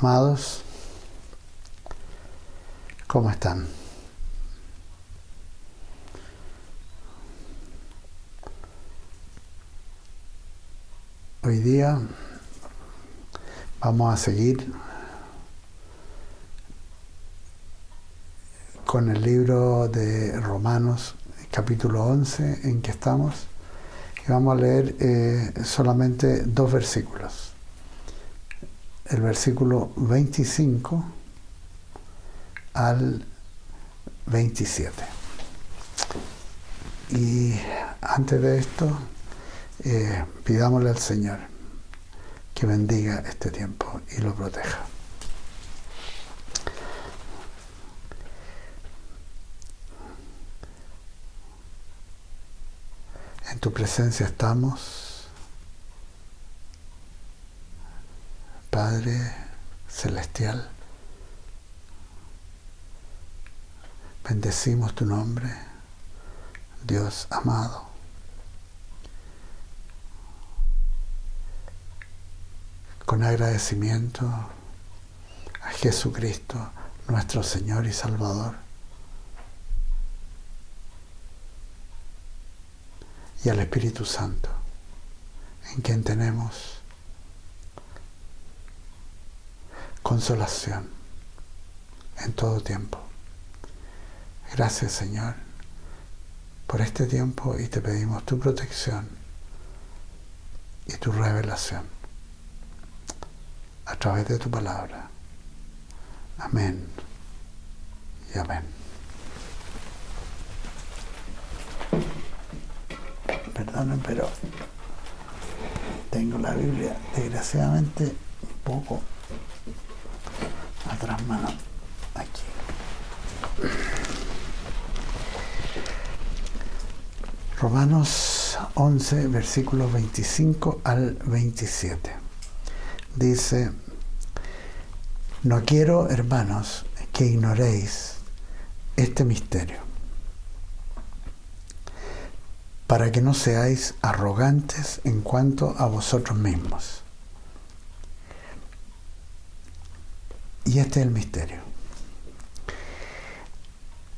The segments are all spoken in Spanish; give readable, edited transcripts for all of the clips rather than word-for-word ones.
Amados, ¿cómo están? Hoy día vamos a seguir con el libro de Romanos, capítulo 11, en que estamos, y vamos a leer solamente 2 versículos. El versículo 25 al 27. Y antes de esto, pidámosle al Señor que bendiga este tiempo y lo proteja. En tu presencia estamos, Padre Celestial. Bendecimos tu nombre, Dios amado. Con agradecimiento a Jesucristo, nuestro Señor y Salvador, y al Espíritu Santo, en quien tenemos consolación en todo tiempo. Gracias, Señor, por este tiempo, y te pedimos tu protección y tu revelación a través de tu palabra. Amén y amén. Perdonen, pero tengo la Biblia desgraciadamente un poco atrás mano aquí. Romanos 11, versículos 25 al 27. Dice: no quiero, hermanos, que ignoréis este misterio, para que no seáis arrogantes en cuanto a vosotros mismos. Y este es el misterio.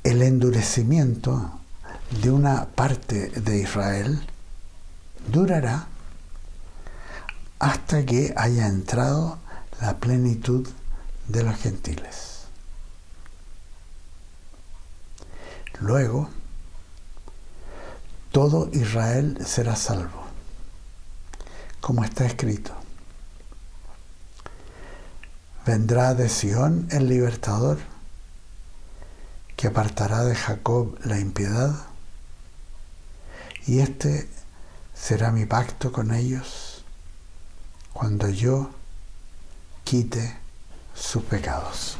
El endurecimiento de una parte de Israel durará hasta que haya entrado la plenitud de los gentiles. Luego, todo Israel será salvo, como está escrito: vendrá de Sión el libertador, que apartará de Jacob la impiedad, y este será mi pacto con ellos cuando yo quite sus pecados.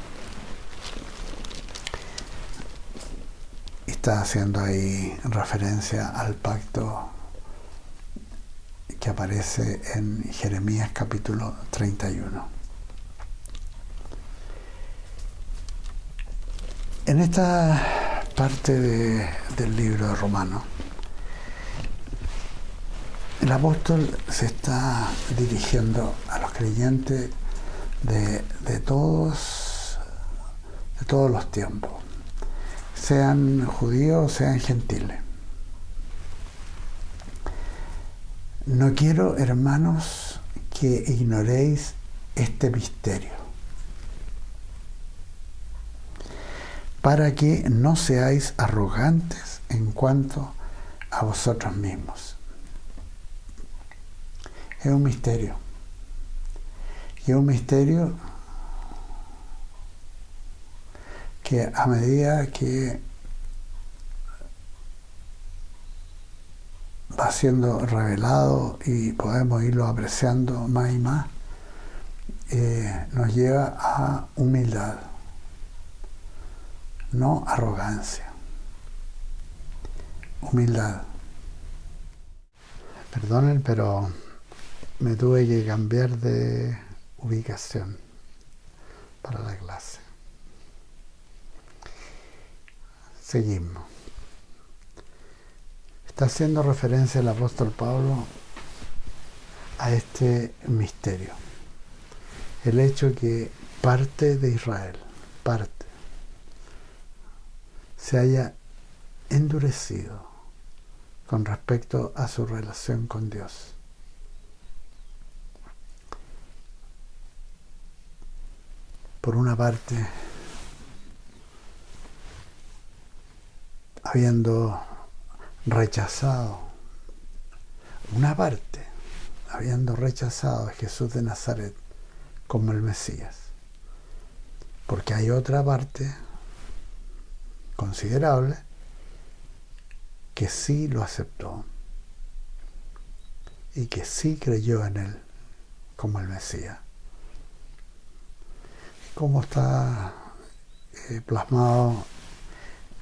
Está haciendo ahí referencia al pacto que aparece en Jeremías capítulo 31. En esta parte del libro de Romanos, el apóstol se está dirigiendo a los creyentes de todos los tiempos, sean judíos, sean gentiles. No quiero, hermanos, que ignoréis este misterio, para que no seáis arrogantes en cuanto a vosotros mismos. Es un misterio. Y es un misterio que a medida que va siendo revelado y podemos irlo apreciando más y más, nos lleva a humildad, no arrogancia. Humildad. Perdonen, pero me tuve que cambiar de ubicación para la clase. Seguimos. Está haciendo referencia el apóstol Pablo a este misterio. El hecho que parte de Israel, parte, se haya endurecido con respecto a su relación con Dios. Por una parte, habiendo rechazado a Jesús de Nazaret como el Mesías, porque hay otra parte considerable que sí lo aceptó y que sí creyó en él como el Mesías, como está plasmado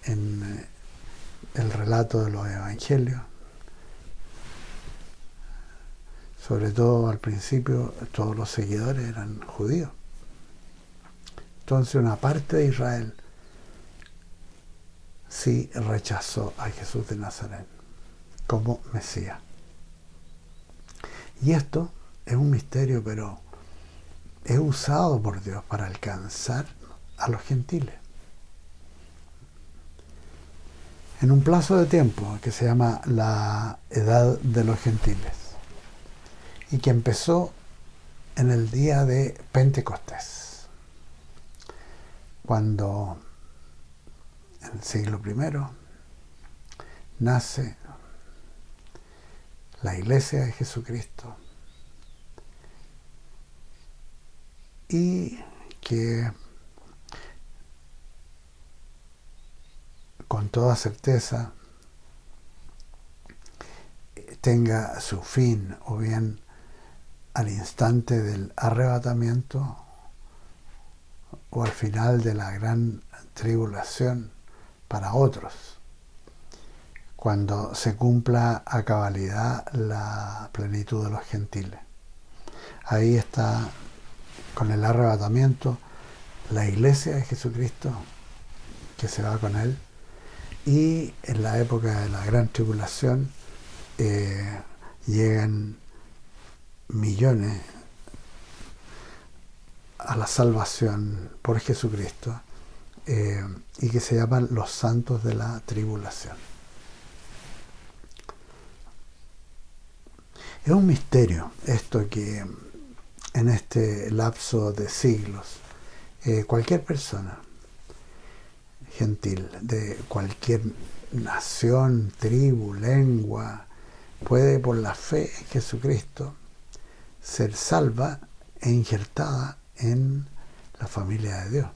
en el relato de los evangelios. Sobre todo al principio todos los seguidores eran judíos. Entonces una parte de Israel sí rechazó a Jesús de Nazaret como Mesías. Y esto es un misterio, pero es usado por Dios para alcanzar a los gentiles. En un plazo de tiempo que se llama la Edad de los Gentiles y que empezó en el día de Pentecostés, cuando en el siglo I nace la Iglesia de Jesucristo y que con toda certeza tenga su fin o bien al instante del arrebatamiento o al final de la gran tribulación para otros, cuando se cumpla a cabalidad la plenitud de los gentiles. Ahí está, con el arrebatamiento, la Iglesia de Jesucristo que se va con él, y en la época de la gran tribulación llegan millones a la salvación por Jesucristo, y que se llaman los santos de la tribulación. Es un misterio esto, que en este lapso de siglos cualquier persona gentil de cualquier nación, tribu, lengua, puede por la fe en Jesucristo ser salva e injertada en la familia de Dios.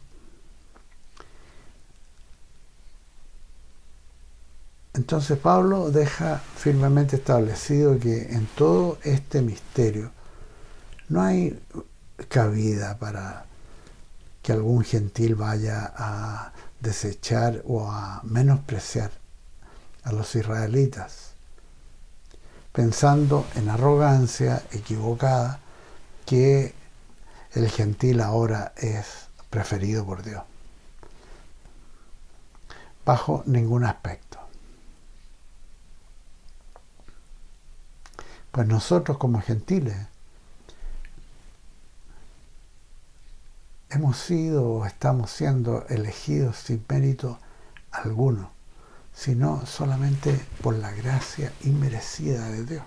Entonces Pablo deja firmemente establecido que en todo este misterio no hay cabida para que algún gentil vaya a desechar o a menospreciar a los israelitas, pensando en arrogancia equivocada que el gentil ahora es preferido por Dios, bajo ningún aspecto. Pues nosotros como gentiles hemos sido o estamos siendo elegidos sin mérito alguno, sino solamente por la gracia inmerecida de Dios.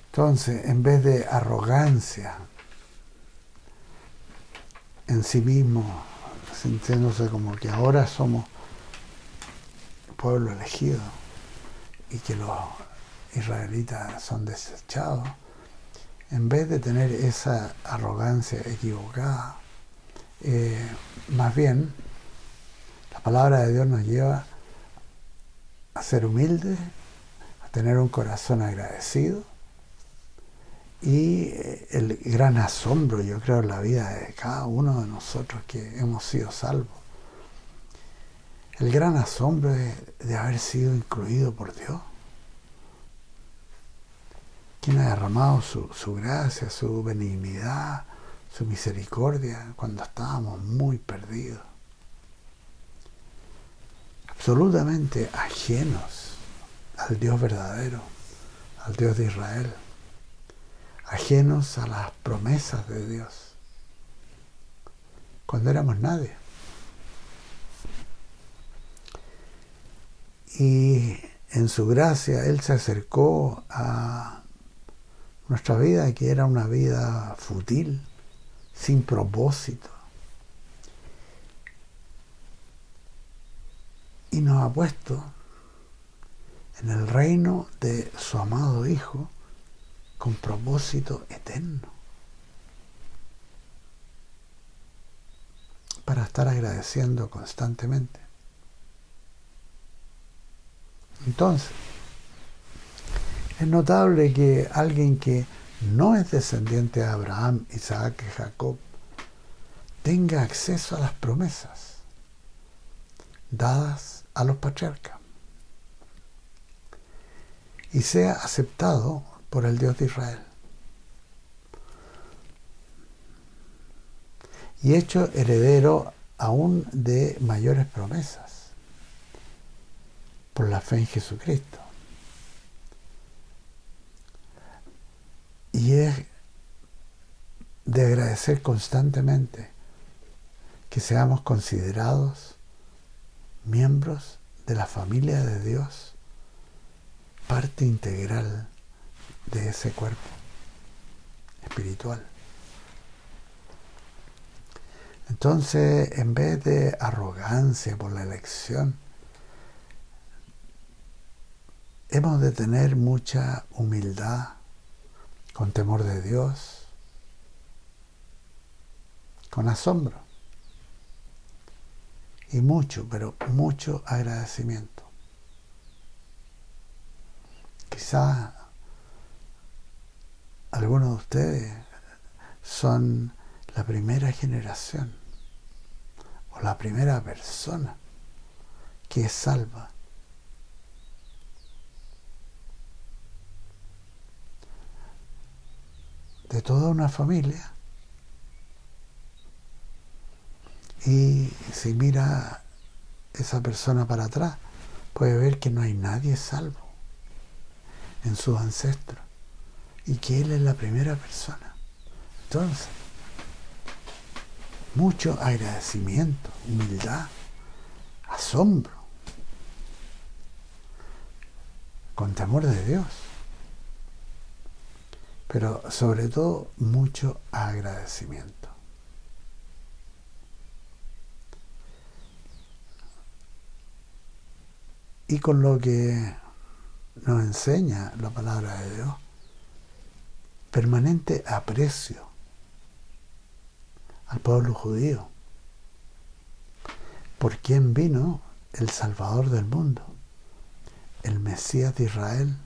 Entonces, en vez de arrogancia en sí mismo, sintiéndose como que ahora somos pueblo elegido y que los israelitas son desechados, en vez de tener esa arrogancia equivocada, más bien la palabra de Dios nos lleva a ser humildes, a tener un corazón agradecido, y el gran asombro, yo creo, en la vida de cada uno de nosotros que hemos sido salvos, el gran asombro de haber sido incluido por Dios, quien ha derramado su gracia, su benignidad, su misericordia cuando estábamos muy perdidos, absolutamente ajenos al Dios verdadero, al Dios de Israel. ajenos a las promesas de Dios, cuando éramos nadie. Y en su gracia Él se acercó a nuestra vida, que era una vida fútil, sin propósito. Y nos ha puesto en el reino de su amado Hijo con propósito eterno, para estar agradeciendo constantemente. Entonces, es notable que alguien que no es descendiente de Abraham, Isaac y Jacob tenga acceso a las promesas dadas a los patriarcas y sea aceptado por el Dios de Israel y hecho heredero aún de mayores promesas por la fe en Jesucristo. Y es de agradecer constantemente que seamos considerados miembros de la familia de Dios, parte integral de ese cuerpo espiritual. Entonces, en vez de arrogancia por la elección, hemos de tener mucha humildad, con temor de Dios, con asombro y mucho, pero mucho agradecimiento. Quizás algunos de ustedes son la primera generación o la primera persona que es salva. De toda una familia. Y si mira esa persona para atrás, puede ver que no hay nadie salvo en sus ancestros y que él es la primera persona. Entonces, mucho agradecimiento, humildad, asombro, con temor de Dios, pero sobre todo mucho agradecimiento. Y con lo que nos enseña la palabra de Dios, permanente aprecio al pueblo judío, por quien vino el Salvador del mundo, el Mesías de Israel,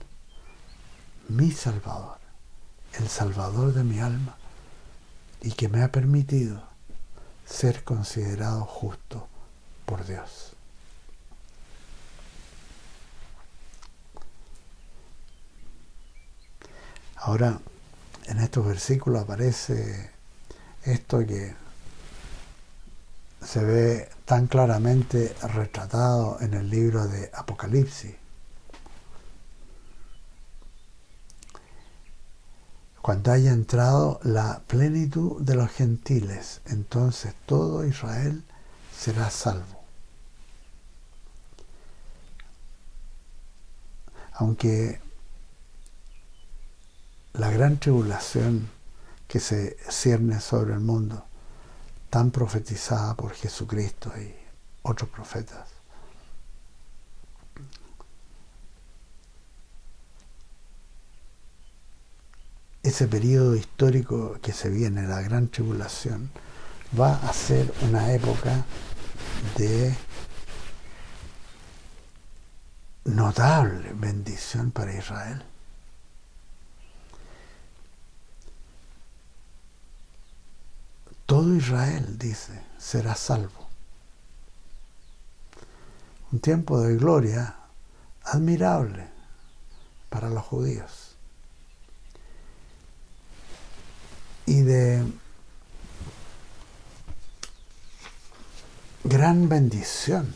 mi Salvador, el Salvador de mi alma, y que me ha permitido ser considerado justo por Dios. Ahora, en estos versículos aparece esto que se ve tan claramente retratado en el libro de Apocalipsis. Cuando haya entrado la plenitud de los gentiles, entonces todo Israel será salvo. Aunque la gran tribulación que se cierne sobre el mundo, tan profetizada por Jesucristo y otros profetas, ese periodo histórico que se viene, la gran tribulación, va a ser una época de notable bendición para Israel. Todo Israel, dice, será salvo. Un tiempo de gloria admirable para los judíos y de gran bendición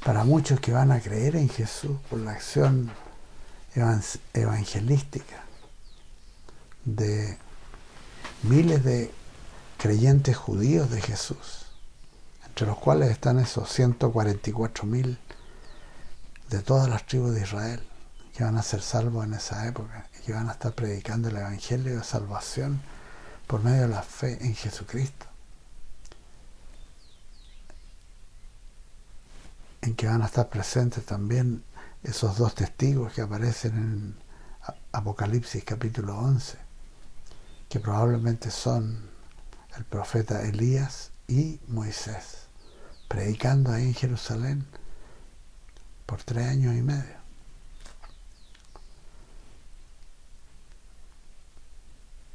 para muchos que van a creer en Jesús por la acción evangelística de miles de creyentes judíos de Jesús, entre los cuales están esos 144.000 de todas las tribus de Israel, que van a ser salvos en esa época y que van a estar predicando el Evangelio de salvación por medio de la fe en Jesucristo, en que van a estar presentes también esos dos testigos que aparecen en Apocalipsis capítulo 11, que probablemente son el profeta Elías y Moisés, predicando ahí en Jerusalén por 3 años y medio.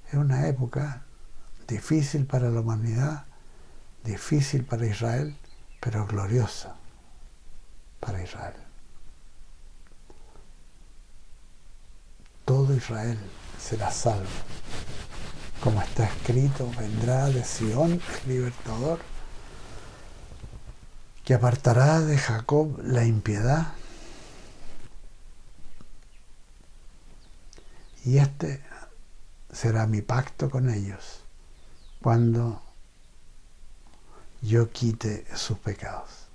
Es una época difícil para la humanidad, difícil para Israel, pero gloriosa para Israel. Todo Israel será salvo. Como está escrito, vendrá de Sión el libertador, que apartará de Jacob la impiedad, y este será mi pacto con ellos cuando yo quite sus pecados.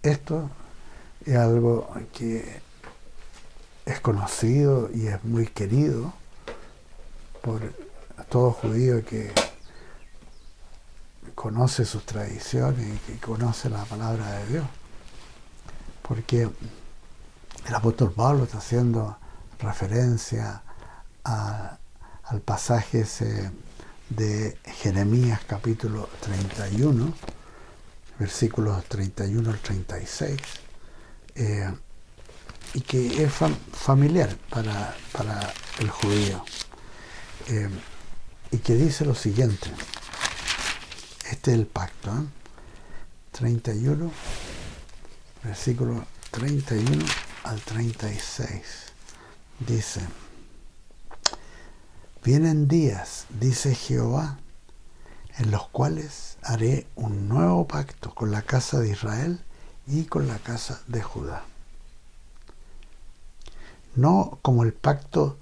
Esto es algo que es conocido y es muy querido por todo judío que conoce sus tradiciones y que conoce la palabra de Dios, porque el apóstol Pablo está haciendo referencia al pasaje ese de Jeremías capítulo 31, versículos 31 al 36, y que es familiar para el judío, y que dice lo siguiente. Este es el pacto, 31, versículo 31 al 36. Dice: vienen días, dice Jehová, en los cuales haré un nuevo pacto con la casa de Israel y con la casa de Judá. No como el pacto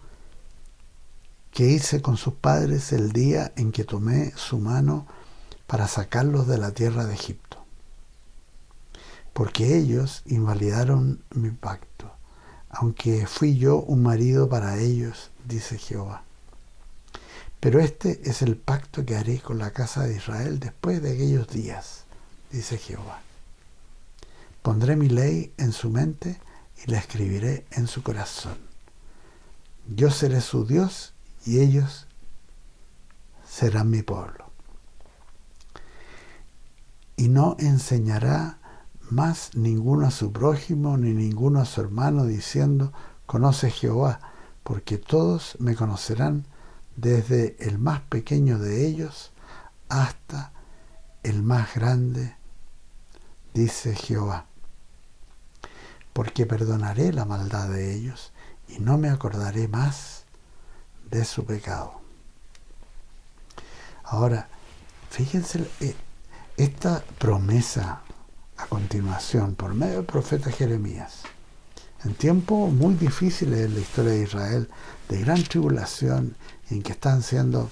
que hice con sus padres el día en que tomé su mano para sacarlos de la tierra de Egipto, porque ellos invalidaron mi pacto, aunque fui yo un marido para ellos, dice Jehová. Pero este es el pacto que haré con la casa de Israel después de aquellos días, dice Jehová. Pondré mi ley en su mente y la escribiré en su corazón. Yo seré su Dios y ellos serán mi pueblo. Y no enseñará más ninguno a su prójimo ni ninguno a su hermano diciendo: conoce Jehová, porque todos me conocerán, desde el más pequeño de ellos hasta el más grande, dice Jehová. Porque perdonaré la maldad de ellos y no me acordaré más de su pecado. Ahora, fíjense esta promesa a continuación por medio del profeta Jeremías, en tiempos muy difíciles en la historia de Israel, de gran tribulación, en que están siendo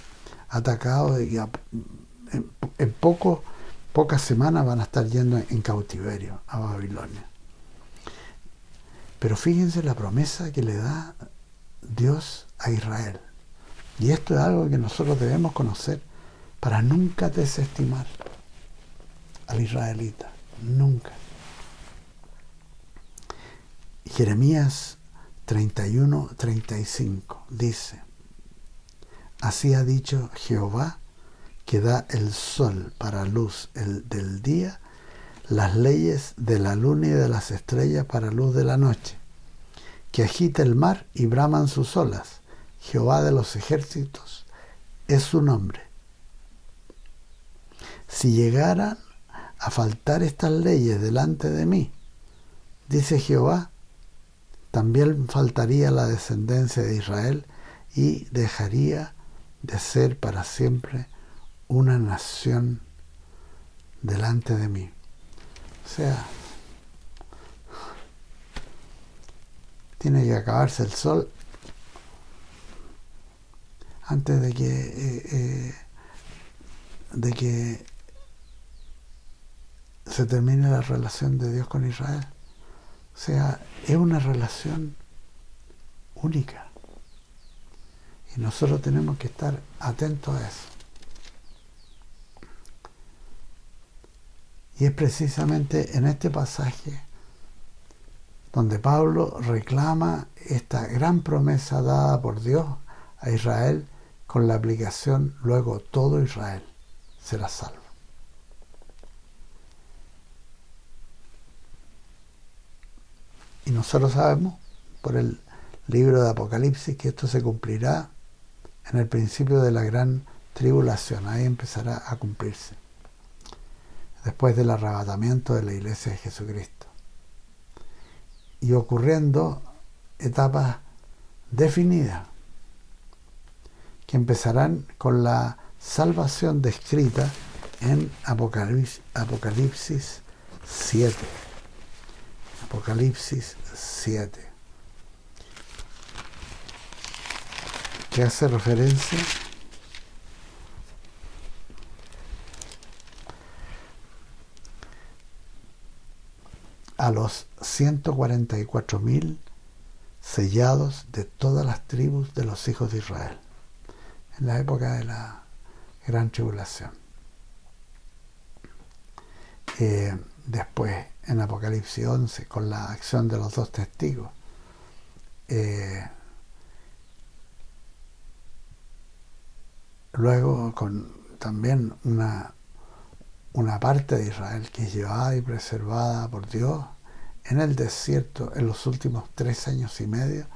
atacados y en pocas semanas van a estar yendo en cautiverio a Babilonia. Pero fíjense la promesa que le da Dios a Israel. Y esto es algo que nosotros debemos conocer para nunca desestimar al israelita. Nunca. Jeremías 31:35 dice: así ha dicho Jehová, que da el sol para luz del día, las leyes de la luna y de las estrellas para luz de la noche, que agita el mar y braman sus olas. Jehová de los ejércitos es su nombre. Si llegaran a faltar estas leyes delante de mí, dice Jehová, también faltaría la descendencia de Israel y dejaría de ser para siempre una nación delante de mí. O sea, tiene que acabarse el sol antes de que se termine la relación de Dios con Israel. O sea, es una relación única. Y nosotros tenemos que estar atentos a eso. Y es precisamente en este pasaje donde Pablo reclama esta gran promesa dada por Dios a Israel con la aplicación: luego todo Israel será salvo. Y nosotros sabemos por el libro de Apocalipsis que esto se cumplirá en el principio de la gran tribulación. Ahí empezará a cumplirse, después del arrebatamiento de la Iglesia de Jesucristo, y ocurriendo etapas definidas que empezarán con la salvación descrita en Apocalipsis 7. Apocalipsis 7, que hace referencia a los 144.000 sellados de todas las tribus de los hijos de Israel en la época de la gran tribulación. Después, en Apocalipsis 11, con la acción de los dos testigos, luego con también una parte de Israel que es llevada y preservada por Dios en el desierto en los últimos 3 años y medio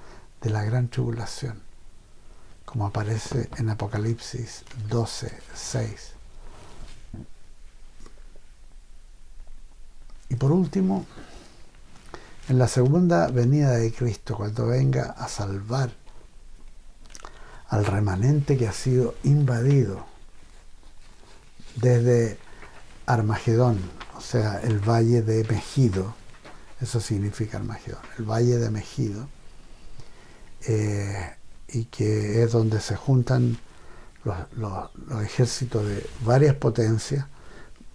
de la gran tribulación, como aparece en Apocalipsis 12:6. Y por último, en la segunda venida de Cristo, cuando venga a salvar al remanente que ha sido invadido desde Armagedón, o sea, el valle de Megido, eso significa Armagedón, el valle de Megido, y que es donde se juntan los ejércitos de varias potencias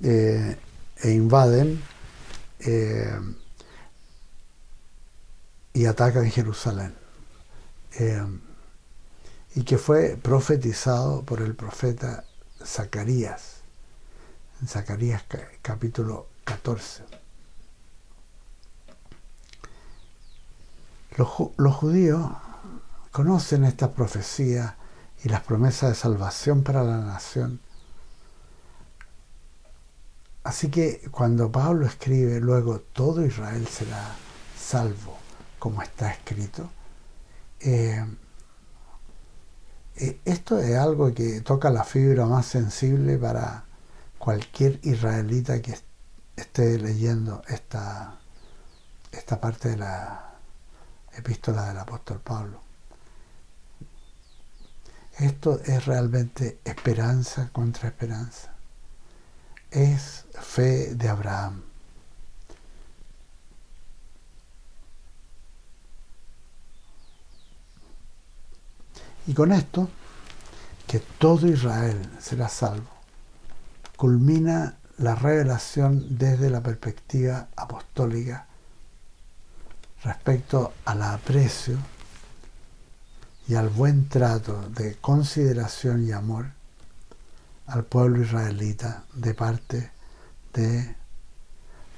e invaden y atacan Jerusalén, y que fue profetizado por el profeta Zacarías, en Zacarías capítulo 14. Los judíos conocen estas profecías y las promesas de salvación para la nación. Así que cuando Pablo escribe luego todo Israel será salvo, como está escrito, esto es algo que toca la fibra más sensible para cualquier israelita que esté leyendo esta parte de la epístola del apóstol Pablo. Esto es realmente esperanza contra esperanza. Es fe de Abraham. Y con esto, que todo Israel será salvo, culmina la revelación desde la perspectiva apostólica respecto al aprecio y al buen trato de consideración y amor al pueblo israelita de parte de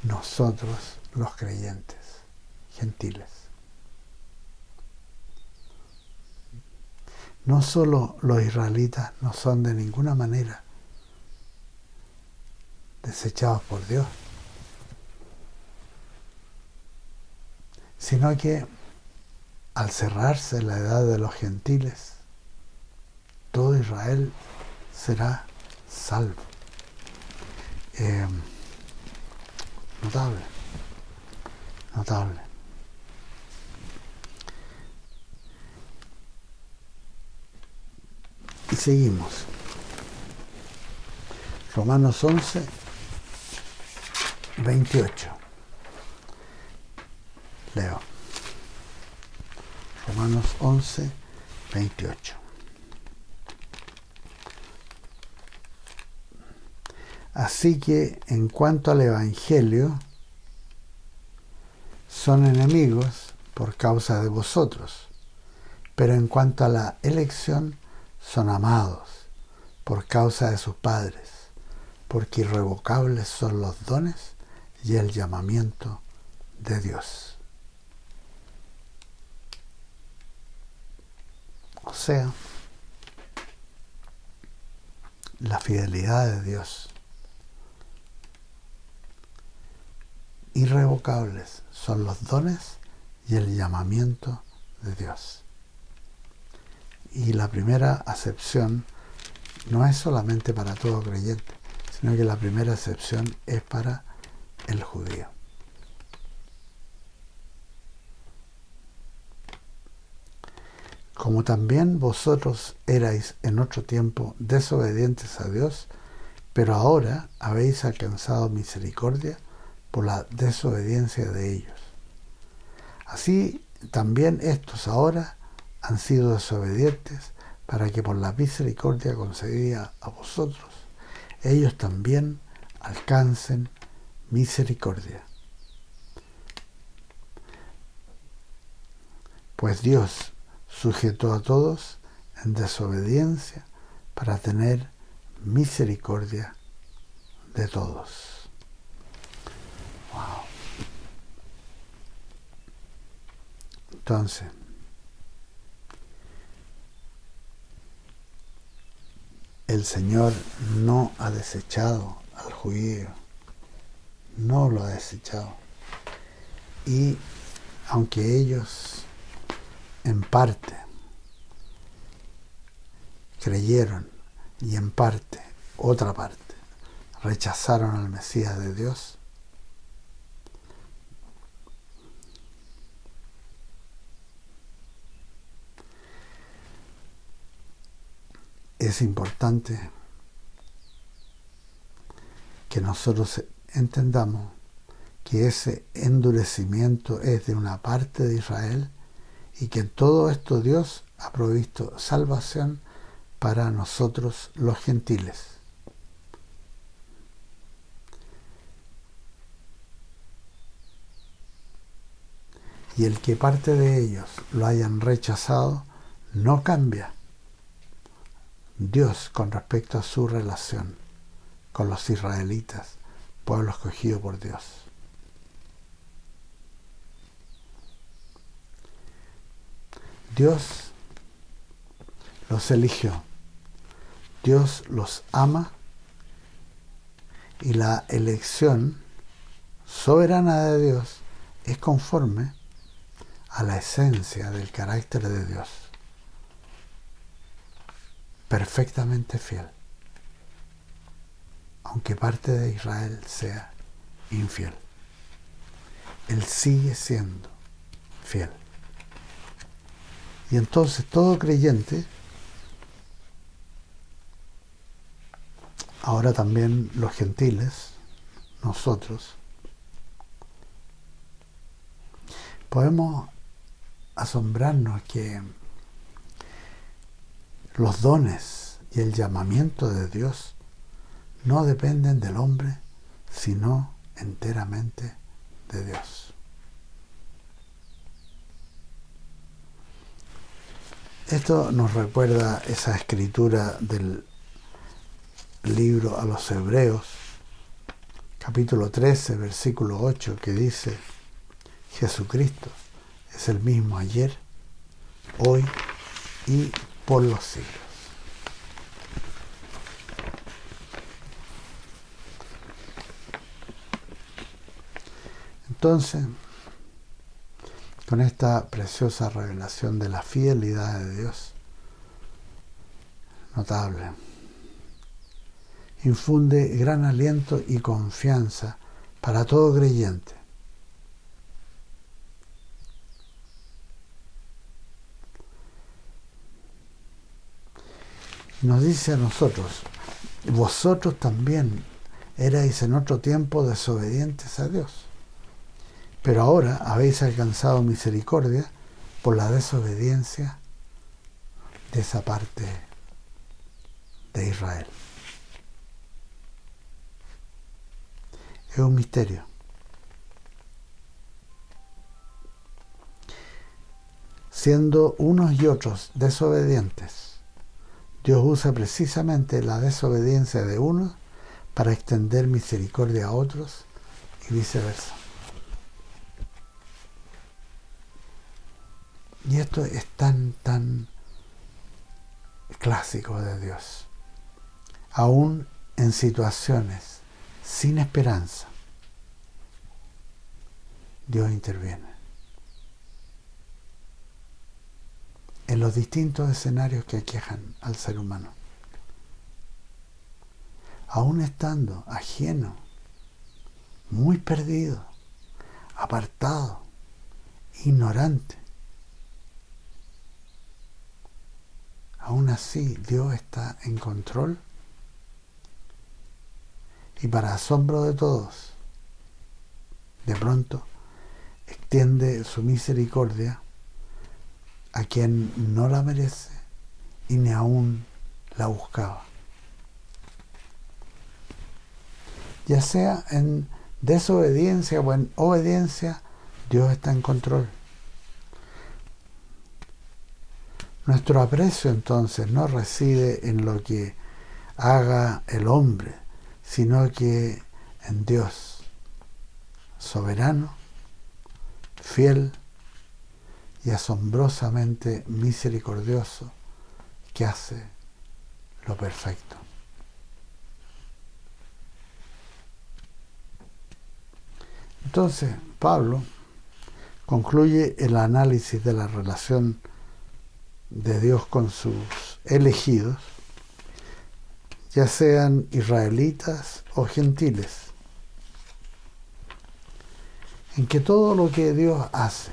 nosotros los creyentes gentiles. No solo los israelitas no son de ninguna manera desechados por Dios, sino que al cerrarse la edad de los gentiles, todo Israel será salvo. Notable. Y seguimos. Romanos 11, 28. Leo. Romanos 11, 28. Así que en cuanto al Evangelio, son enemigos por causa de vosotros, pero en cuanto a la elección, son amados por causa de sus padres, porque irrevocables son los dones y el llamamiento de Dios. O sea, la fidelidad de Dios. Irrevocables son los dones y el llamamiento de Dios. Y la primera acepción no es solamente para todo creyente, sino que la primera acepción es para el judío. Como también vosotros erais en otro tiempo desobedientes a Dios, pero ahora habéis alcanzado misericordia por la desobediencia de ellos. Así también estos ahora han sido desobedientes, para que por la misericordia concedida a vosotros, ellos también alcancen misericordia. Pues Dios sujetó a todos en desobediencia para tener misericordia de todos. Wow. Entonces, el Señor no ha desechado al judío, no lo ha desechado. Y aunque ellos en parte creyeron y en parte, otra parte, rechazaron al Mesías de Dios, es importante que nosotros entendamos que ese endurecimiento es de una parte de Israel y que en todo esto Dios ha provisto salvación para nosotros los gentiles. Y el que parte de ellos lo hayan rechazado no cambia Dios con respecto a su relación con los israelitas, pueblo escogido por Dios. Dios los eligió, Dios los ama, y la elección soberana de Dios es conforme a la esencia del carácter de Dios, perfectamente fiel, aunque parte de Israel sea infiel. Él sigue siendo fiel. Y entonces todo creyente, ahora también los gentiles, nosotros, podemos asombrarnos que los dones y el llamamiento de Dios no dependen del hombre, sino enteramente de Dios. Esto nos recuerda esa escritura del libro a los Hebreos, capítulo 13, versículo 8, que dice: Jesucristo es el mismo ayer, hoy y por los siglos. Entonces, con esta preciosa revelación de la fidelidad de Dios, notable, infunde gran aliento y confianza para todo creyente. Nos dice a nosotros: vosotros también erais en otro tiempo desobedientes a Dios, pero ahora habéis alcanzado misericordia por la desobediencia de esa parte de Israel. Es un misterio. Siendo unos y otros desobedientes, Dios usa precisamente la desobediencia de unos para extender misericordia a otros y viceversa. Y esto es tan clásico de Dios. Aún en situaciones sin esperanza, Dios interviene. En los distintos escenarios que aquejan al ser humano. Aún estando ajeno, muy perdido, apartado, ignorante. Aún así, Dios está en control y para asombro de todos, de pronto extiende su misericordia a quien no la merece y ni aún la buscaba. Ya sea en desobediencia o en obediencia, Dios está en control. Nuestro aprecio entonces no reside en lo que haga el hombre, sino que en Dios, soberano, fiel y asombrosamente misericordioso, que hace lo perfecto. Entonces, Pablo concluye el análisis de la relación de Dios con sus elegidos, ya sean israelitas o gentiles, en que todo lo que Dios hace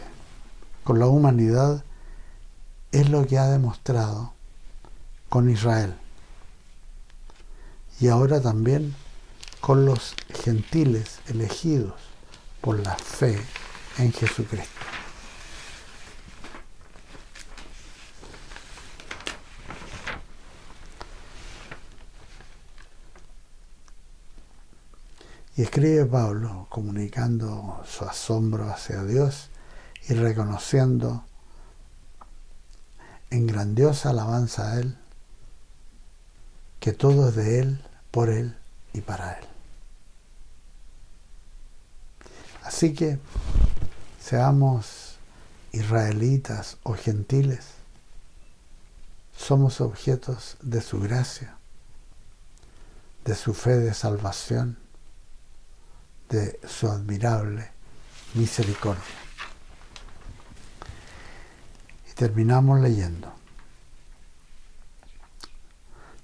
con la humanidad es lo que ha demostrado con Israel y ahora también con los gentiles elegidos por la fe en Jesucristo. Y escribe Pablo comunicando su asombro hacia Dios y reconociendo en grandiosa alabanza a Él que todo es de Él, por Él y para Él. Así que seamos israelitas o gentiles, somos objetos de su gracia, de su fe de salvación, de su admirable misericordia. Y terminamos leyendo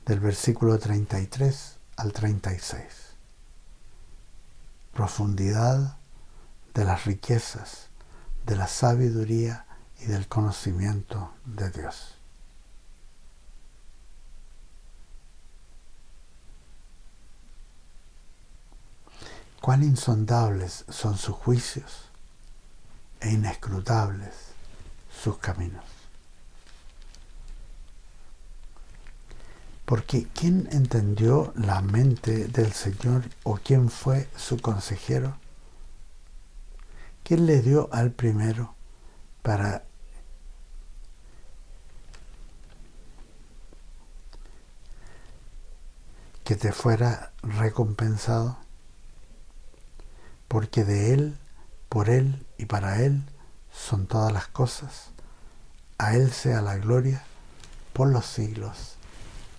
del versículo 33 al 36. Profundidad de las riquezas, de la sabiduría y del conocimiento de Dios. Cuán insondables son sus juicios e inescrutables sus caminos. Porque ¿quién entendió la mente del Señor o quién fue su consejero? ¿Quién le dio al primero para que te fuera recompensado? Porque de Él, por Él y para Él son todas las cosas. A Él sea la gloria por los siglos.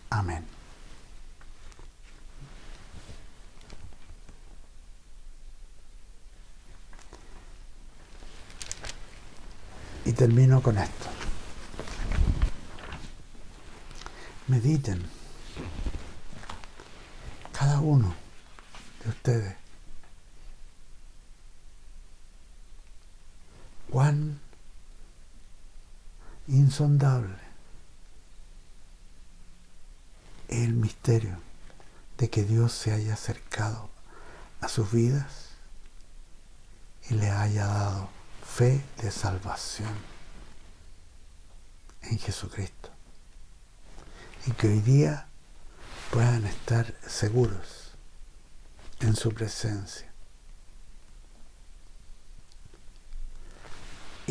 Amén. Y termino con esto. Mediten, cada uno de ustedes, cuán insondable es el misterio de que Dios se haya acercado a sus vidas y le haya dado fe de salvación en Jesucristo. Y que hoy día puedan estar seguros en su presencia,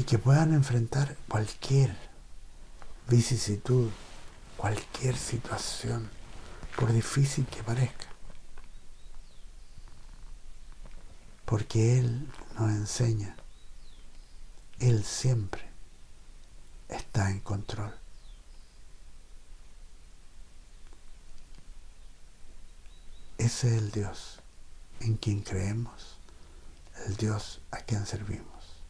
y que puedan enfrentar cualquier vicisitud, cualquier situación, por difícil que parezca. Porque Él nos enseña, Él siempre está en control. Ese es el Dios en quien creemos, el Dios a quien servimos.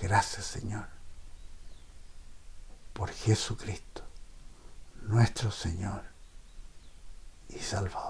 Gracias, Señor, por Jesucristo, nuestro Señor y Salvador.